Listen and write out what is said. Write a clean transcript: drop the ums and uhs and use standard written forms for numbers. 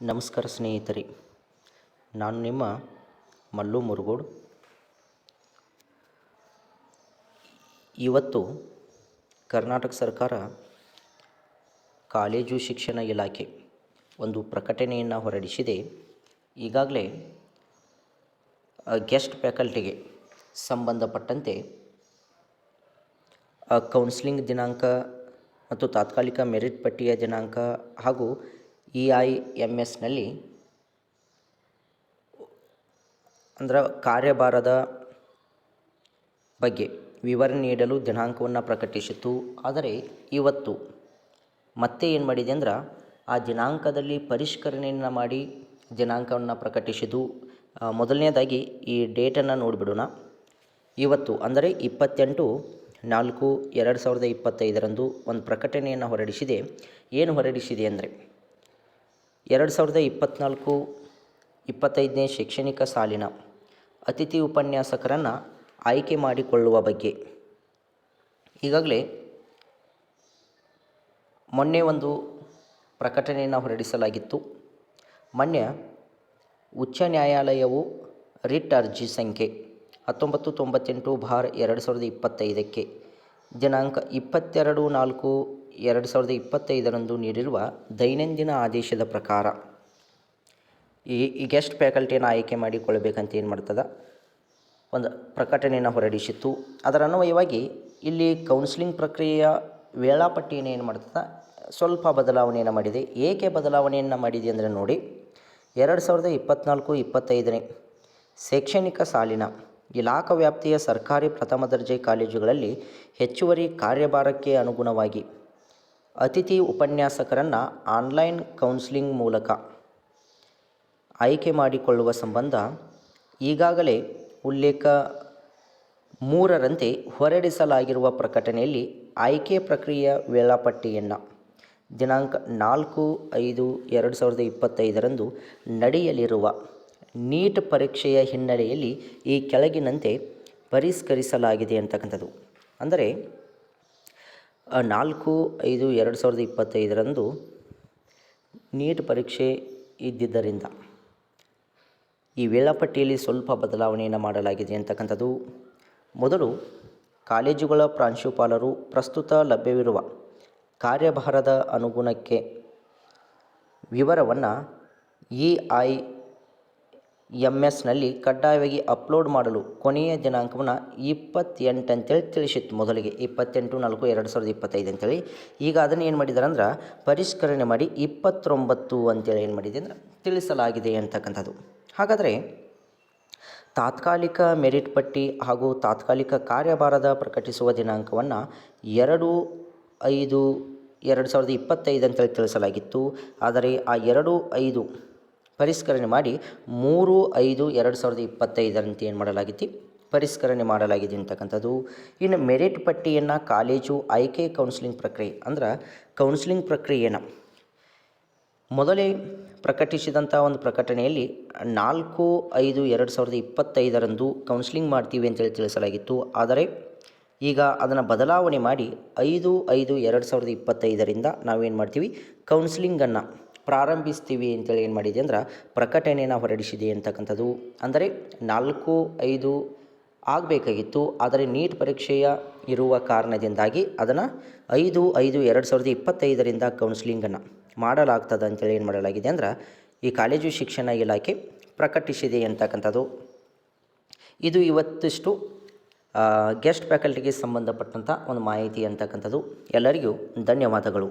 ನಮಸ್ಕಾರ ಸ್ನೇಹಿತರೆ, ನಾನು ನಿಮ್ಮ ಮಲ್ಲು ಮುರುಗೋಡು. ಇವತ್ತು ಕರ್ನಾಟಕ ಸರ್ಕಾರ ಕಾಲೇಜು ಶಿಕ್ಷಣ ಇಲಾಖೆ ಒಂದು ಪ್ರಕಟಣೆಯನ್ನು ಹೊರಡಿಸಿದೆ. ಈಗಾಗಲೇ ಗೆಸ್ಟ್ ಫ್ಯಾಕಲ್ಟಿಗೆ ಸಂಬಂಧಪಟ್ಟಂತೆ ಕೌನ್ಸಿಲಿಂಗ್ ದಿನಾಂಕ ಮತ್ತು ತಾತ್ಕಾಲಿಕ ಮೆರಿಟ್ ಪಟ್ಟಿಯ ದಿನಾಂಕ ಹಾಗೂ EIMSನಲ್ಲಿ ಅಂದರೆ ಕಾರ್ಯಭಾರದ ಬಗ್ಗೆ ವಿವರಣೆ ನೀಡಲು ದಿನಾಂಕವನ್ನು ಪ್ರಕಟಿಸಿತು. ಆದರೆ ಇವತ್ತು ಮತ್ತೆ ಏನು ಮಾಡಿದೆ ಅಂದ್ರೆ ಆ ದಿನಾಂಕದಲ್ಲಿ ಪರಿಷ್ಕರಣೆಯನ್ನು ಮಾಡಿ ದಿನಾಂಕವನ್ನು ಪ್ರಕಟಿಸಿತು. ಮೊದಲನೇದಾಗಿ ಈ ಡೇಟನ್ನು ನೋಡಿಬಿಡೋಣ. ಇವತ್ತು ಅಂದರೆ 28/4/2025 ಒಂದು ಪ್ರಕಟಣೆಯನ್ನು ಹೊರಡಿಸಿದೆ. ಏನು ಹೊರಡಿಸಿದೆ ಅಂದರೆ 2024-25ನೇ ಶೈಕ್ಷಣಿಕ ಸಾಲಿನ ಅತಿಥಿ ಉಪನ್ಯಾಸಕರನ್ನು ಆಯ್ಕೆ ಮಾಡಿಕೊಳ್ಳುವ ಬಗ್ಗೆ. ಈಗಾಗಲೇ ಮೊನ್ನೆ ಒಂದು ಪ್ರಕಟಣೆಯನ್ನು ಹೊರಡಿಸಲಾಗಿತ್ತು. ಮೊನ್ನೆ ಉಚ್ಚ ನ್ಯಾಯಾಲಯವು ರಿಟ್ ಅರ್ಜಿ ಸಂಖ್ಯೆ 1998/2025ಕ್ಕೆ ದಿನಾಂಕ 22/4/2025 ನೀಡಿರುವ ದೈನಂದಿನ ಆದೇಶದ ಪ್ರಕಾರ ಈ ಗೆಸ್ಟ್ ಫ್ಯಾಕಲ್ಟಿಯನ್ನು ಆಯ್ಕೆ ಮಾಡಿಕೊಳ್ಳಬೇಕಂತ ಏನು ಮಾಡ್ತದೆ ಒಂದು ಪ್ರಕಟಣೆಯನ್ನು ಹೊರಡಿಸಿತ್ತು. ಅದರ ಅನ್ವಯವಾಗಿ ಇಲ್ಲಿ ಕೌನ್ಸಿಲಿಂಗ್ ಪ್ರಕ್ರಿಯೆಯ ವೇಳಾಪಟ್ಟಿಯನ್ನು ಏನು ಮಾಡ್ತದೆ ಸ್ವಲ್ಪ ಬದಲಾವಣೆಯನ್ನು ಮಾಡಿದೆ. ಏಕೆ ಬದಲಾವಣೆಯನ್ನು ಮಾಡಿದೆ ಅಂದರೆ ನೋಡಿ, 2024-25ನೇ ಶೈಕ್ಷಣಿಕ ಸಾಲಿನ ಇಲಾಖಾ ವ್ಯಾಪ್ತಿಯ ಸರ್ಕಾರಿ ಪ್ರಥಮ ದರ್ಜೆ ಕಾಲೇಜುಗಳಲ್ಲಿ ಹೆಚ್ಚುವರಿ ಕಾರ್ಯಭಾರಕ್ಕೆ ಅನುಗುಣವಾಗಿ ಅತಿಥಿ ಉಪನ್ಯಾಸಕರನ್ನು ಆನ್ಲೈನ್ ಕೌನ್ಸಿಲಿಂಗ್ ಮೂಲಕ ಆಯ್ಕೆ ಮಾಡಿಕೊಳ್ಳುವ ಸಂಬಂಧ ಈಗಾಗಲೇ ಉಲ್ಲೇಖ 3ರಂತೆ ಹೊರಡಿಸಲಾಗಿರುವ ಪ್ರಕಟಣೆಯಲ್ಲಿ ಆಯ್ಕೆ ಪ್ರಕ್ರಿಯೆಯ ವೇಳಾಪಟ್ಟಿಯನ್ನು ದಿನಾಂಕ 4/5/2025 ನಡೆಯಲಿರುವ ನೀಟ್ ಪರೀಕ್ಷೆಯ ಹಿನ್ನೆಲೆಯಲ್ಲಿ ಈ ಕೆಳಗಿನಂತೆ ಪರಿಷ್ಕರಿಸಲಾಗಿದೆ ಅಂತಕ್ಕಂಥದ್ದು. ಅಂದರೆ 4/5/2025 ನೀಟ್ ಪರೀಕ್ಷೆ ಇದ್ದಿದ್ದರಿಂದ ಈ ವೇಳಾಪಟ್ಟಿಯಲ್ಲಿ ಸ್ವಲ್ಪ ಬದಲಾವಣೆಯನ್ನು ಮಾಡಲಾಗಿದೆ ಅಂತಕ್ಕಂಥದ್ದು. ಮೊದಲು ಕಾಲೇಜುಗಳ ಪ್ರಾಂಶುಪಾಲರು ಪ್ರಸ್ತುತ ಲಭ್ಯವಿರುವ ಕಾರ್ಯಭಾರದ ಅನುಗುಣಕ್ಕೆ ವಿವರವನ್ನು EIMSನಲ್ಲಿ ಕಡ್ಡಾಯವಾಗಿ ಅಪ್ಲೋಡ್ ಮಾಡಲು ಕೊನೆಯ ದಿನಾಂಕವನ್ನು 28 ಅಂತೇಳಿ ತಿಳಿಸಿತ್ತು. ಮೊದಲಿಗೆ 28/4/2025 ಅಂತೇಳಿ. ಈಗ ಅದನ್ನು ಏನು ಮಾಡಿದ್ದಾರೆ ಅಂದ್ರೆ ಪರಿಷ್ಕರಣೆ ಮಾಡಿ 29 ಅಂತೇಳಿ ಏನು ಮಾಡಿದೆ ಅಂದರೆ ತಿಳಿಸಲಾಗಿದೆ ಅಂತಕ್ಕಂಥದ್ದು. ಹಾಗಾದರೆ ತಾತ್ಕಾಲಿಕ ಮೆರಿಟ್ ಪಟ್ಟಿ ಹಾಗೂ ತಾತ್ಕಾಲಿಕ ಕಾರ್ಯಭಾರದ ಪ್ರಕಟಿಸುವ ದಿನಾಂಕವನ್ನು 2/5/2025 ಅಂತೇಳಿ ತಿಳಿಸಲಾಗಿತ್ತು. ಆದರೆ ಆ 2/5 ಪರಿಷ್ಕರಣೆ ಮಾಡಿ 3/5/2025 ಅಂತ ಏನು ಮಾಡಲಾಗಿತ್ತು ಪರಿಷ್ಕರಣೆ ಮಾಡಲಾಗಿದೆ ಅಂತಕ್ಕಂಥದ್ದು. ಇನ್ನು ಮೆರಿಟ್ ಪಟ್ಟಿಯನ್ನು ಕಾಲೇಜು ಆಯ್ಕೆ ಕೌನ್ಸಿಲಿಂಗ್ ಪ್ರಕ್ರಿಯೆ ಅಂದ್ರೆ ಕೌನ್ಸಿಲಿಂಗ್ ಪ್ರಕ್ರಿಯೆಯನ್ನು ಮೊದಲೇ ಪ್ರಕಟಿಸಿದಂಥ ಒಂದು ಪ್ರಕಟಣೆಯಲ್ಲಿ 4/5/2025 ಕೌನ್ಸಿಲಿಂಗ್ ಮಾಡ್ತೀವಿ ಅಂತೇಳಿ ತಿಳಿಸಲಾಗಿತ್ತು. ಆದರೆ ಈಗ ಅದನ್ನು ಬದಲಾವಣೆ ಮಾಡಿ 5/5/2025 ನಾವೇನು ಮಾಡ್ತೀವಿ ಕೌನ್ಸಿಲಿಂಗನ್ನು ಪ್ರಾರಂಭಿಸ್ತೀವಿ ಅಂತೇಳಿ ಏನು ಮಾಡಿದೆ ಅಂದ್ರೆ ಪ್ರಕಟಣೆಯನ್ನು ಹೊರಡಿಸಿದೆ ಅಂತಕ್ಕಂಥದ್ದು. ಅಂದರೆ 4/5 ಆಗಬೇಕಾಗಿತ್ತು, ಆದರೆ ನೀಟ್ ಪರೀಕ್ಷೆಯ ಇರುವ ಕಾರಣದಿಂದಾಗಿ ಅದನ್ನು 5/5/2025 ಕೌನ್ಸಿಲಿಂಗನ್ನು ಮಾಡಲಾಗ್ತದೆ ಅಂತೇಳಿ ಏನು ಮಾಡಲಾಗಿದೆ ಅಂದ್ರೆ ಈ ಕಾಲೇಜು ಶಿಕ್ಷಣ ಇಲಾಖೆ ಪ್ರಕಟಿಸಿದೆ ಅಂತಕ್ಕಂಥದ್ದು. ಇದು ಇವತ್ತಿಷ್ಟು ಗೆಸ್ಟ್ ಫ್ಯಾಕಲ್ಟಿಗೆ ಸಂಬಂಧಪಟ್ಟಂಥ ಒಂದು ಮಾಹಿತಿ ಅಂತಕ್ಕಂಥದ್ದು. ಎಲ್ಲರಿಗೂ ಧನ್ಯವಾದಗಳು.